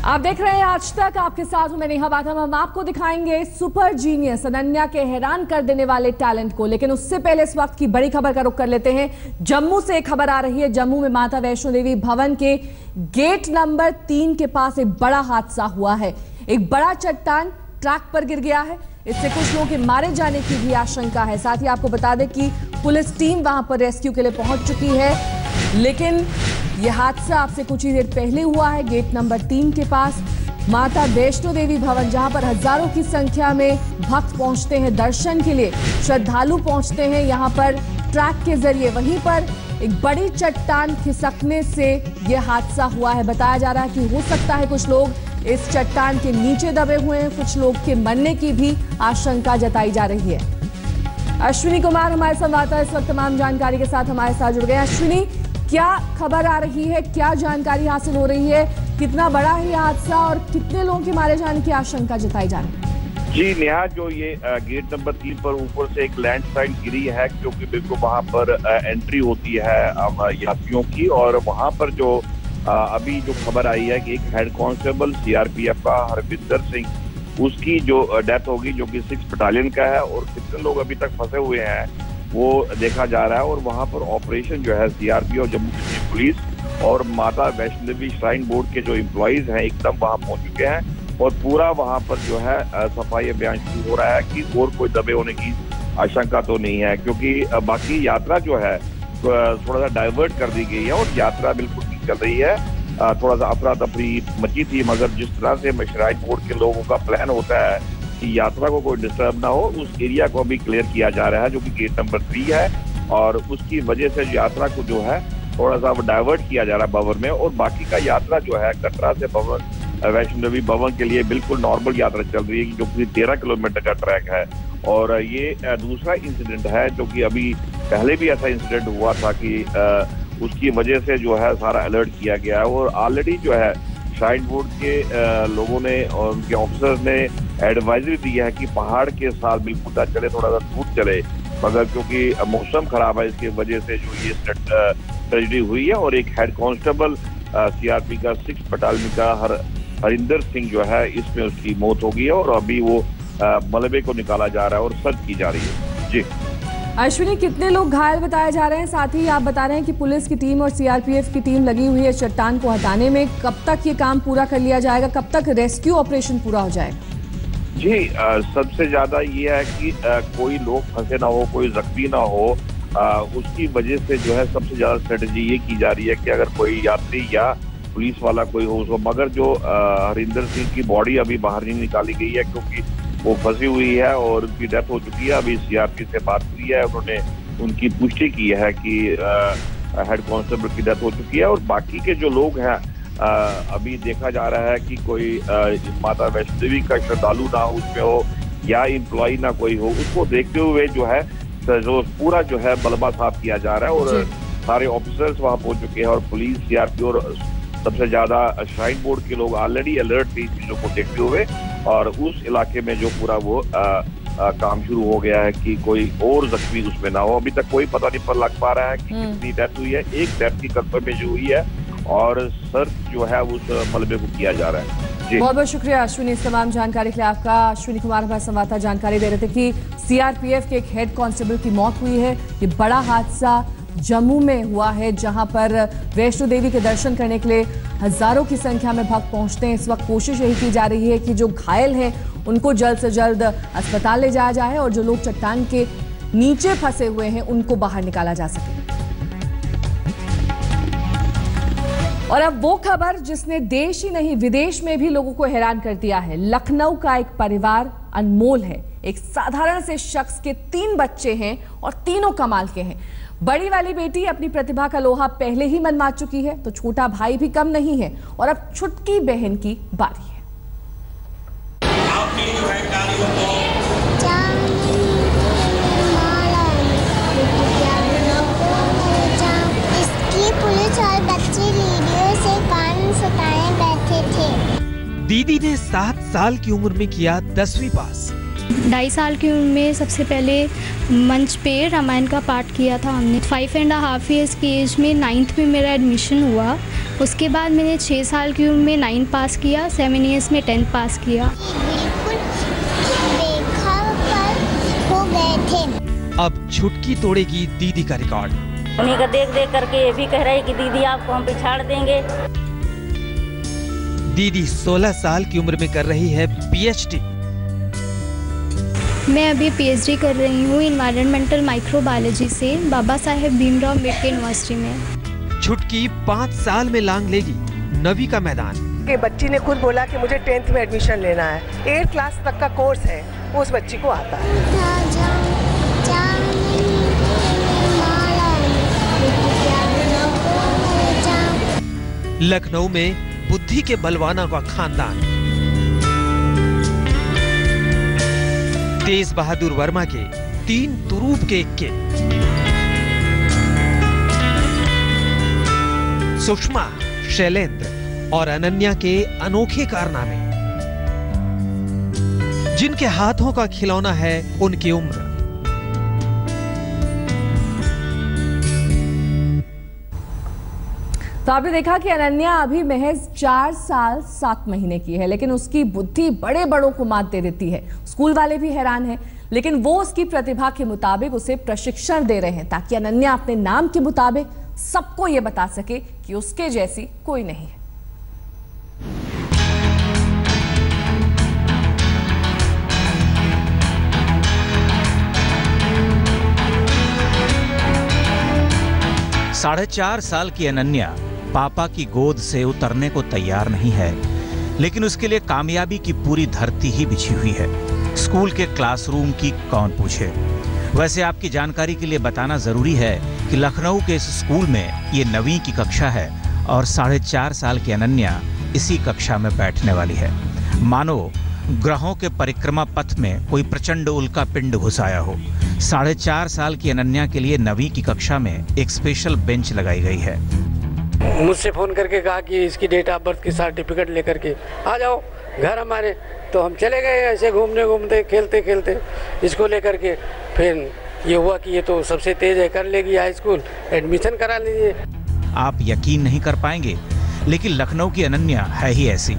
आप देख रहे हैं आज तक, आपके साथ हूं मैं नेहा बाथम। हम आपको दिखाएंगे सुपर जीनियस अनन्या के हैरान कर देने वाले टैलेंट को, लेकिन उससे पहले इस वक्त की बड़ी खबर का रुख कर लेते हैं। जम्मू से एक खबर आ रही है। जम्मू में माता वैष्णो देवी भवन के गेट नंबर 3 के पास एक बड़ा हादसा हुआ है। एक बड़ा चट्टान ट्रैक पर गिर गया है। इससे कुछ लोगों के मारे जाने की भी आशंका है। साथ ही आपको बता दें कि पुलिस टीम वहां पर रेस्क्यू के लिए पहुंच चुकी है, लेकिन यह हादसा आपसे कुछ ही देर पहले हुआ है। गेट नंबर 3 के पास माता वैष्णो देवी भवन, जहां पर हजारों की संख्या में भक्त पहुंचते हैं दर्शन के लिए, श्रद्धालु पहुंचते हैं यहां पर ट्रैक के जरिए। वहीं पर एक बड़ी चट्टान खिसकने से यह हादसा हुआ है। बताया जा रहा है कि हो सकता है कुछ लोग इस चट्टान के नीचे दबे हुए हैं, कुछ लोग के मरने की भी आशंका जताई जा रही है। अश्विनी कुमार हमारे संवाददाता इस वक्त तमाम जानकारी के साथ हमारे साथ जुड़ गए। अश्विनी, क्या खबर आ रही है, क्या जानकारी हासिल हो रही है, कितना बड़ा है यह हादसा और कितने लोगों के मारे जाने की आशंका जताई जा रही है? जी नेहा, जो ये गेट नंबर 3 पर ऊपर से एक लैंडस्लाइड गिरी है, क्योंकि बिल्कुल वहां पर एंट्री होती है यात्रियों की। और वहां पर जो अभी जो खबर आई है कि एक हेड कांस्टेबल सीआरपीएफ का हरविंदर सिंह, उसकी जो डेथ होगी, जो कि 6 बटालियन का है। और कितने लोग अभी तक फंसे हुए हैं वो देखा जा रहा है। और वहां पर ऑपरेशन जो है सीआरपी और जम्मू कश्मीर पुलिस और माता वैष्णो देवी श्राइन बोर्ड के जो एम्प्लॉइज हैं एकदम वहां पहुंच चुके हैं। और पूरा वहां पर जो है सफाई अभियान शुरू हो रहा है कि और कोई दबे होने की आशंका तो नहीं है, क्योंकि बाकी यात्रा जो है थोड़ा सा डाइवर्ट कर दी गई है और यात्रा बिल्कुल ठीक चल रही है। थोड़ा सा अफरा तफरी मची थी, मगर जिस तरह से श्राइन बोर्ड के लोगों का प्लान होता है कि यात्रा को कोई डिस्टर्ब ना हो, उस एरिया को अभी क्लियर किया जा रहा है, जो कि गेट नंबर 3 है। और उसकी वजह से यात्रा को जो है थोड़ा सा डाइवर्ट किया जा रहा है भवन में। और बाकी का यात्रा जो है कटरा से भवन वैष्णो देवी भवन के लिए बिल्कुल नॉर्मल यात्रा चल रही है, जो कि 13 किलोमीटर का ट्रैक है। और ये दूसरा इंसिडेंट है, जो कि अभी पहले भी ऐसा इंसिडेंट हुआ था कि उसकी वजह से जो है सारा अलर्ट किया गया है। और ऑलरेडी जो है श्राइन बोर्ड के लोगों ने और उनके ऑफिसर्स ने एडवाइजरी दी है कि पहाड़ के साथ बिल्कुल ना चले, थोड़ा सा दूर चले, मगर क्योंकि मौसम खराब है इसकी वजह से जो ये ट्रेजेडी हुई है। और एक हेड कांस्टेबल सीआरपी का 6 बटालियन का हरिंदर सिंह जो है, इसमें उसकी मौत हो गई है। और अभी वो मलबे को निकाला जा रहा है और सर्च की जा रही है। जी अश्विनी, कितने लोग घायल बताए जा रहे हैं? साथ ही आप बता रहे हैं कि पुलिस की टीम और सीआरपीएफ की टीम लगी हुई है चट्टान को हटाने में। कब तक ये काम पूरा कर लिया जाएगा, कब तक रेस्क्यू ऑपरेशन पूरा हो जाएगा? जी सबसे ज्यादा ये है कि कोई लोग फंसे ना हो, कोई जख्मी ना हो। उसकी वजह से जो है सबसे ज्यादा स्ट्रेटेजी ये की जा रही है कि अगर कोई यात्री या पुलिस वाला कोई हो उसको, मगर जो हरिंदर सिंह की बॉडी अभी बाहर नहीं निकाली गई है, क्योंकि वो फंसी हुई है और उनकी डेथ हो चुकी है। अभी सीआरपी से बात हुई है, उन्होंने उनकी पुष्टि की है कि हेड कांस्टेबल की डेथ हो चुकी है। और बाकी के जो लोग हैं अभी देखा जा रहा है कि कोई माता वैष्णो देवी का श्रद्धालु ना उसमें हो या एम्प्लॉय ना कोई हो, उसको देखते हुए जो है जो पूरा जो है मलबा साफ किया जा रहा है। और सारे ऑफिसर्स वहां पहुंच चुके हैं और पुलिस सीआरपी और सबसे ज्यादा श्राइन बोर्ड के लोग ऑलरेडी अलर्ट थे चीजों को देखते हुए। और उस इलाके में जो पूरा वो काम शुरू हो गया है कि कोई और जख्मी उसमें ना हो। अभी तक कोई पता नहीं पर लग पा रहा है कि कितनी डेथ हुई है। एक डेथ की कंफर्मेशन हुई है और सर्च जो है उस मलबे को किया जा रहा है। जी बहुत बहुत शुक्रिया अश्विनी, इस तमाम जानकारी के लिए आपका। अश्विनी कुमार हमारे संवाददाता जानकारी दे रहे थे कि सीआरपीएफ के एक हेड कांस्टेबल की मौत हुई है। ये बड़ा हादसा जम्मू में हुआ है, जहां पर वैष्णो देवी के दर्शन करने के लिए हजारों की संख्या में भक्त पहुंचते हैं। इस वक्त कोशिश यही की जा रही है कि जो घायल हैं उनको जल्द से जल्द अस्पताल ले जाया जाए और जो लोग चट्टान के नीचे फंसे हुए हैं उनको बाहर निकाला जा सके। और अब वो खबर जिसने देश ही नहीं विदेश में भी लोगों को हैरान कर दिया है। लखनऊ का एक परिवार अनमोल है। एक साधारण से शख्स के 3 बच्चे हैं और तीनों कमाल के हैं। बड़ी वाली बेटी अपनी प्रतिभा का लोहा पहले ही मनवा चुकी है, तो छोटा भाई भी कम नहीं है और अब छुटकी बहन की बारी है। इसकी पुलिस और बच्चे रेडियो से कान सुटाए बैठे थे। दीदी ने 7 साल की उम्र में किया 10वीं पास। 2.5 साल की उम्र में सबसे पहले मंच पे रामायण का पाठ किया था हमने। 5.5 ईयर्स की एज में 9th में मेरा एडमिशन हुआ उसके बाद मैंने 6 साल की उम्र में 9 पास किया, 7 ईयर्स में 10 पास किया। बिल्कुल बेखबर हो गए थे। अब छुटकी तोड़ेगी दीदी का रिकॉर्ड। उन्हीं का देख देख करके ये भी कह रहे हैं कि दीदी आपको हम पिछाड़ देंगे। दीदी 16 साल की उम्र में कर रही है पीएचडी। मैं अभी पीएचडी कर रही हूँ एनवायरमेंटल माइक्रोबायोलॉजी से बाबा साहेब भीमराव अम्बेडकर यूनिवर्सिटी में। छुटकी 5 साल में लांग लेगी नवी का मैदान। कि बच्ची ने खुद बोला कि मुझे 10th में एडमिशन लेना है, 8th क्लास तक का कोर्स है, वो उस बच्ची को आता है। लखनऊ में बुद्धि के बलवाना का खानदान। तेज बहादुर वर्मा के 3 तुरूप के इक्के। सुषमा, शैलेंद्र और अनन्या के अनोखे कारनामे। जिनके हाथों का खिलौना है उनकी उम्र। तो आपने देखा कि अनन्या अभी महज 4 साल 7 महीने की है, लेकिन उसकी बुद्धि बड़े बड़ों को मात दे देती है। स्कूल वाले भी हैरान हैं, लेकिन वो उसकी प्रतिभा के मुताबिक उसे प्रशिक्षण दे रहे हैं ताकि अनन्या अपने नाम के मुताबिक सबको ये बता सके कि उसके जैसी कोई नहीं है। साढ़े 4 साल की अनन्या पापा की गोद से उतरने को तैयार नहीं है, लेकिन उसके लिए कामयाबी की पूरी धरती ही बिछी हुई है। स्कूल के क्लासरूम की कौन पूछे। वैसे आपकी जानकारी के लिए बताना जरूरी है कि लखनऊ के इस स्कूल में ये 9वीं की कक्षा है और 4.5 साल की अनन्या इसी कक्षा में बैठने वाली है। मानो ग्रहों के परिक्रमा पथ में कोई प्रचंड उल्का पिंड घुसाया हो। 4.5 साल की अनन्या के लिए 9वीं की कक्षा में एक स्पेशल बेंच लगाई गई है। मुझसे फ़ोन करके कहा कि इसकी डेट ऑफ बर्थ की सर्टिफिकेट लेकर के आ जाओ घर हमारे। तो हम चले गए ऐसे घूमने घूमते खेलते खेलते इसको लेकर के। फिर ये हुआ कि ये तो सबसे तेज़ है, कर लेगी हाई स्कूल, एडमिशन करा लीजिए। आप यकीन नहीं कर पाएंगे, लेकिन लखनऊ की अनन्या है ही ऐसी।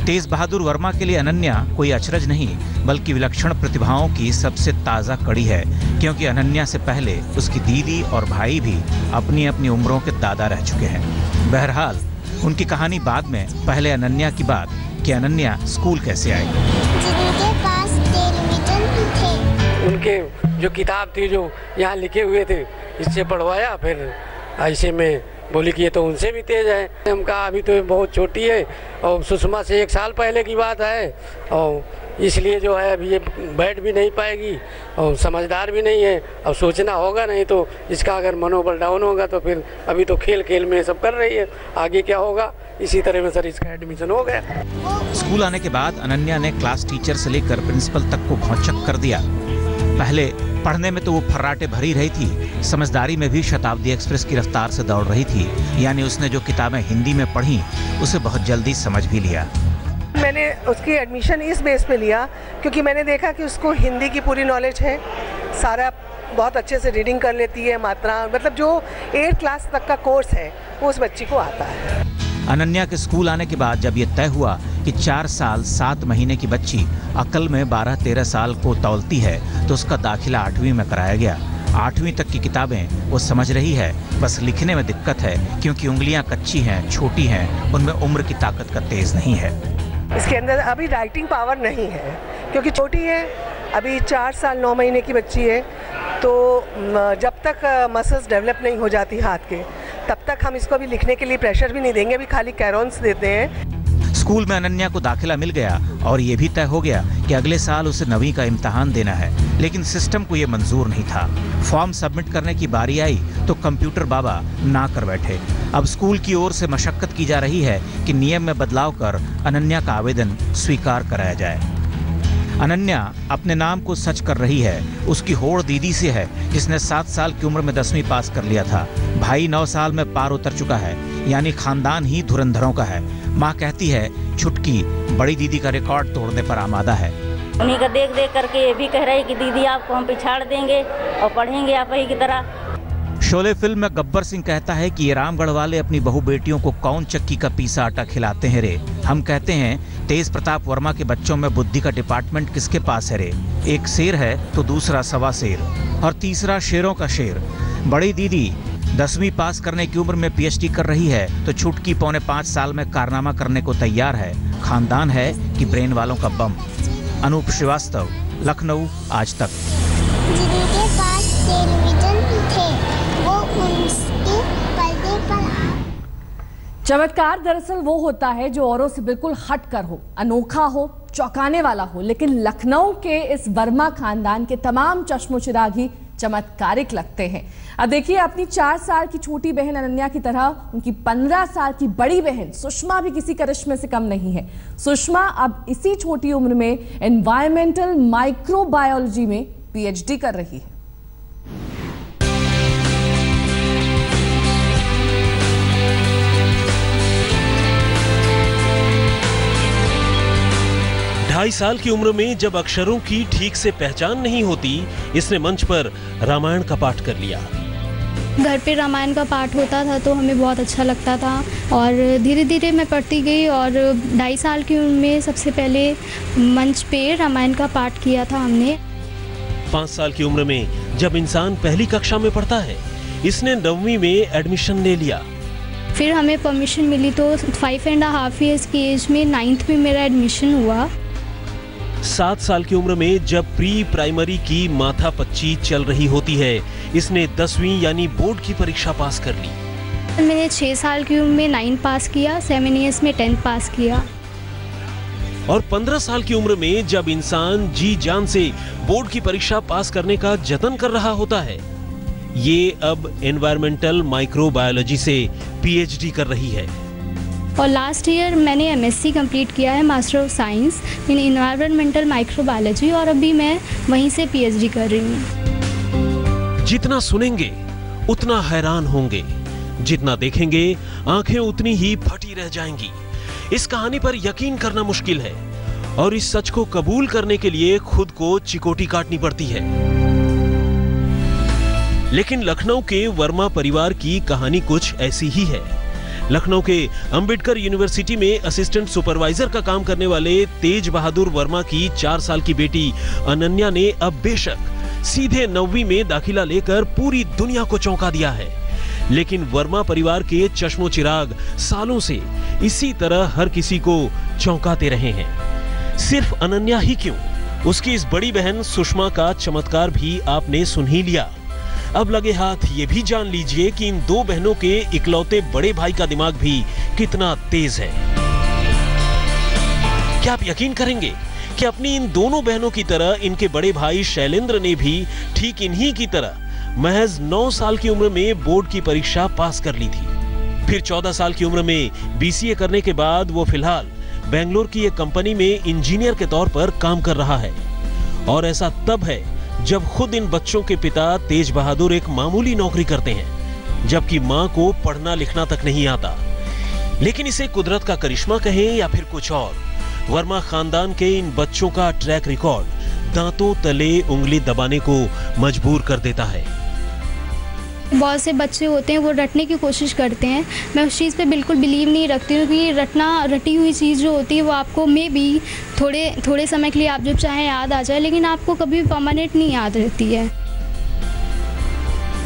तेज बहादुर वर्मा के लिए अनन्या कोई अचरज नहीं, बल्कि विलक्षण प्रतिभाओं की सबसे ताज़ा कड़ी है, क्योंकि अनन्या से पहले उसकी दीदी और भाई भी अपनी अपनी उम्रों के दादा रह चुके हैं। बहरहाल उनकी कहानी बाद में, पहले अनन्या की बात कि अनन्या स्कूल कैसे आई। जिनके पास टेलीविजन थे, उनके जो किताब थी जो यहाँ लिखे हुए थे, इससे पढ़वाया। फिर ऐसे में बोली कि ये तो उनसे भी तेज है। हम कहा अभी तो बहुत छोटी है और सुषमा से 1 साल पहले की बात है, और इसलिए जो है अभी ये बैठ भी नहीं पाएगी और समझदार भी नहीं है। अब सोचना होगा, नहीं तो इसका अगर मनोबल डाउन होगा तो फिर अभी तो खेल खेल में सब कर रही है, आगे क्या होगा। इसी तरह में सर इसका एडमिशन हो गया। स्कूल आने के बाद अनन्या ने क्लास टीचर से लेकर प्रिंसिपल तक को भौचक्क कर दिया। पहले पढ़ने में तो वो फर्राटे भरी रही थी, समझदारी में भी शताब्दी एक्सप्रेस की रफ्तार से दौड़ रही थी। यानी उसने जो किताबें हिंदी में पढ़ी उसे बहुत जल्दी समझ भी लिया। मैंने उसकी एडमिशन इस बेस पे लिया क्योंकि मैंने देखा कि उसको हिंदी की पूरी नॉलेज है, सारा बहुत अच्छे से रीडिंग कर लेती है, मात्रा, मतलब जो 8th क्लास तक का कोर्स है वो उस बच्ची को आता है। अनन्या के स्कूल आने के बाद जब ये तय हुआ कि 4 साल 7 महीने की बच्ची अकल में 12-13 साल को तौलती है, तो उसका दाखिला 8वीं में कराया गया। 8वीं तक की किताबें वो समझ रही है, बस लिखने में दिक्कत है क्योंकि उंगलियां कच्ची हैं, छोटी हैं, उनमें उम्र की ताकत का तेज नहीं है। इसके अंदर अभी राइटिंग पावर नहीं है क्योंकि छोटी है, अभी 4 साल 9 महीने की बच्ची है। तो जब तक मसल्स डेवलप नहीं हो जाती हाथ के, तब तक हम इसको भी लिखने के लिए प्रेशर भी नहीं देंगे, अभी खाली कैरोन्स देते हैं। स्कूल में अनन्या को दाखिला मिल गया और ये भी तय हो गया कि अगले साल उसे 9वीं का इम्तिहान देना है, लेकिन सिस्टम को ये मंजूर नहीं था। फॉर्म सबमिट करने की बारी आई तो कंप्यूटर बाबा ना कर बैठे। अब स्कूल की ओर से मशक्कत की जा रही है कि नियम में बदलाव कर अनन्या का आवेदन स्वीकार कराया जाए। अनन्या अपने नाम को सच कर रही है। उसकी होड़ दीदी से है जिसने 7 साल की उम्र में 10वीं पास कर लिया था। भाई 9 साल में पार उतर चुका है, यानी खानदान ही धुरंधरों का है। माँ कहती है छुटकी बड़ी दीदी का रिकॉर्ड तोड़ने पर आमादा है। उन्हीं का देख देख करके ये भी कह रहे हैं कि दीदी आपको हम पिछाड़ देंगे और पढ़ेंगे आप ही की तरह। शोले फिल्म में गब्बर सिंह कहता है कि ये रामगढ़ वाले अपनी बहू बेटियों को कौन चक्की का पीसा आटा खिलाते हैं रे। हम कहते हैं तेज प्रताप वर्मा के बच्चों में बुद्धि का डिपार्टमेंट किसके पास है रे। एक शेर है तो दूसरा सवा शेर और तीसरा शेरों का शेर। बड़ी दीदी 10वीं पास करने की उम्र में पीएचडी कर रही है तो छुटकी 4.5 साल में कारनामा करने को तैयार है। खानदान है कि ब्रेन वालों का बम। अनूप श्रीवास्तव, लखनऊ, आज तक। जिनके पास टेलीविजन थे वो उनके पर्दे पर चमत्कार दरअसल वो होता है जो औरों से बिल्कुल हट कर हो, अनोखा हो, चौंकाने वाला हो। लेकिन लखनऊ के इस वर्मा खानदान के तमाम चश्मो चिराग ही चमत्कारिक लगते हैं। अब देखिए, अपनी 4 साल की छोटी बहन अनन्या की तरह उनकी 15 साल की बड़ी बहन सुषमा भी किसी करिश्मे से कम नहीं है। सुषमा अब इसी छोटी उम्र में एनवायरमेंटल माइक्रोबायोलॉजी में पीएचडी कर रही है। ढाई साल की उम्र में जब अक्षरों की ठीक से पहचान नहीं होती, इसने मंच पर रामायण का पाठ कर लिया। घर पे रामायण का पाठ होता था तो हमें बहुत अच्छा लगता था और धीरे धीरे मैं पढ़ती गई और 2.5 साल की उम्र में सबसे पहले मंच पे रामायण का पाठ किया था हमने। 5 साल की उम्र में जब इंसान पहली कक्षा में पढ़ता है, इसने 9वीं में एडमिशन ले लिया। फिर हमें परमिशन मिली तो 5.5 ईयर्स की एज में 9th में मेरा एडमिशन हुआ। 7 साल की उम्र में जब प्री प्राइमरी की माथापच्ची चल रही होती है, इसने 10वीं यानी बोर्ड की परीक्षा पास कर ली। मैंने 6 साल की उम्र में 9 पास किया, 7 ईयर्स में 10 पास किया। और 15 साल की उम्र में जब इंसान जी जान से बोर्ड की परीक्षा पास करने का जतन कर रहा होता है, ये अब एनवायरमेंटल माइक्रोबायोलॉजी से पीएचडी कर रही है। और लास्ट ईयर मैंने एमएससी कंप्लीट किया है, master of science in environmental microbiology, और अभी मैं वहीं से पीएचडी कर रही हूँ। जितना सुनेंगे उतना हैरान होंगे, जितना देखेंगे आंखें उतनी ही फटी रह जाएंगी। इस कहानी पर यकीन करना मुश्किल है और इस सच को कबूल करने के लिए खुद को चिकोटी काटनी पड़ती है। लेकिन लखनऊ के वर्मा परिवार की कहानी कुछ ऐसी ही है। लखनऊ के अंबेडकर यूनिवर्सिटी में असिस्टेंट सुपरवाइजर का काम करने वाले तेज बहादुर वर्मा की 4 साल की बेटी अनन्या ने अब बेशक सीधे 9वीं में दाखिला लेकर पूरी दुनिया को चौंका दिया है। लेकिन वर्मा परिवार के चश्मो चिराग सालों से इसी तरह हर किसी को चौंकाते रहे हैं। सिर्फ अनन्या ही क्यों, उसकी इस बड़ी बहन सुषमा का चमत्कार भी आपने सुन ही लिया। अब लगे हाथ ये भी जान लीजिए कि इन 2 बहनों के इकलौते बड़े भाई का दिमाग भी कितना तेज है। क्या आप यकीन करेंगे कि अपनी इन दोनों बहनों की तरह इनके बड़े भाई शैलेंद्र ने भी ठीक इन्हीं की तरह महज 9 साल की उम्र में बोर्ड की परीक्षा पास कर ली थी। फिर 14 साल की उम्र में बीसीए करने के बाद वो फिलहाल बेंगलोर की एक कंपनी में इंजीनियर के तौर पर काम कर रहा है। और ऐसा तब है जब खुद इन बच्चों के पिता तेज बहादुर एक मामूली नौकरी करते हैं, जबकि मां को पढ़ना लिखना तक नहीं आता। लेकिन इसे कुदरत का करिश्मा कहें या फिर कुछ और, वर्मा खानदान के इन बच्चों का ट्रैक रिकॉर्ड दांतों तले उंगली दबाने को मजबूर कर देता है। बहुत से बच्चे होते हैं वो रटने की कोशिश करते हैं, मैं उस चीज़ पे बिल्कुल बिलीव नहीं रखती हूँ कि रटी हुई चीज़ जो होती है वो आपको में भी थोड़े समय के लिए आप जब चाहें याद आ जाए, लेकिन आपको कभी परमानेंट नहीं याद रहती है।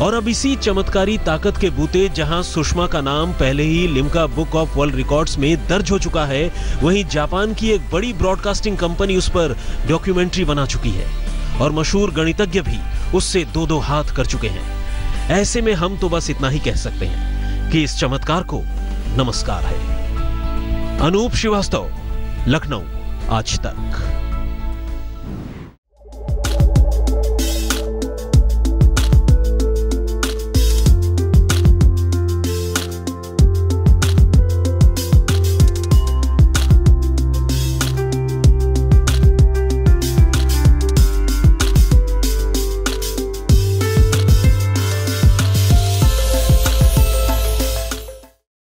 और अब इसी चमत्कारी ताकत के बूते जहां सुषमा का नाम पहले ही Limca book of world records में दर्ज हो चुका है, वहीं जापान की एक बड़ी ब्रॉडकास्टिंग कंपनी उस पर डॉक्यूमेंट्री बना चुकी है और मशहूर गणितज्ञ भी उससे 2-2 हाथ कर चुके हैं। ऐसे में हम तो बस इतना ही कह सकते हैं कि इस चमत्कार को नमस्कार है। अनूप श्रीवास्तव, लखनऊ, आज तक।